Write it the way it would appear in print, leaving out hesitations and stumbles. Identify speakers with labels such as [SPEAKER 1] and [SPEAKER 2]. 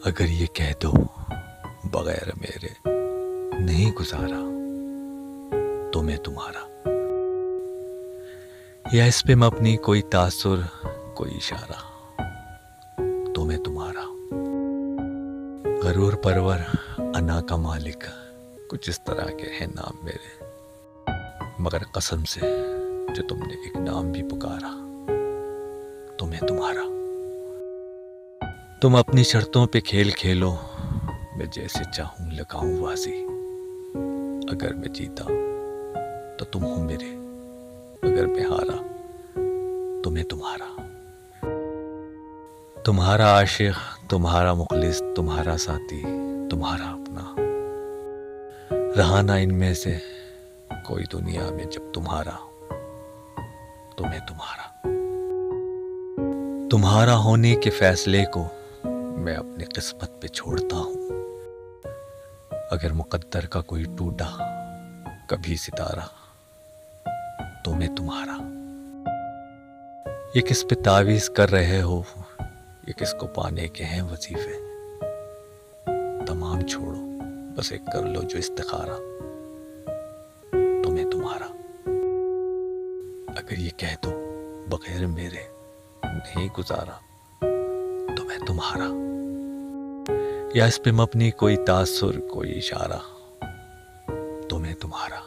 [SPEAKER 1] اگر یہ کہہ دو بغیر میرے نہیں گزارا تو میں تمہارا، یا اس پہ مبنی کوئی تاثر کوئی اشارہ تو میں تمہارا، غرور پرور انا کا مالک کچھ اس طرح کے ہیں نام میرے، مگر قسم سے جو تم نے ایک نام بھی پکارا تو میں تمہارا۔ تم اپنی شرطوں پہ کھیل کھیلو، میں جیسے چاہوں لگاؤں بازی، اگر میں جیتا تو تم ہو میرے، اگر میں ہارا تو میں تمہارا، تمہارا عاشق، تمہارا مخلص، تمہارا ساتھی، تمہارا اپنا، رہا نہ ان میں سے کوئی دنیا میں جب تمہارا تو میں تمہارا۔ تمہارا ہونے کے فیصلے کو میں اپنی قسمت پہ چھوڑتا ہوں، اگر مقدر کا کوئی ٹوٹا کبھی ستارہ تو میں تمہارا۔ یہ کس پہ تعویذ کر رہے ہو، یہ کس کو پانے کے ہیں وظیفے، تمام چھوڑو بس ایک کر لو جو استخارہ تو میں تمہارا۔ اگر یہ کہہ دو بغیر میرے نہیں گزارا تو میں تمہارا، یا اس پہ مبنی کوئی تاثر کوئی اشارہ تو میں تمہارا۔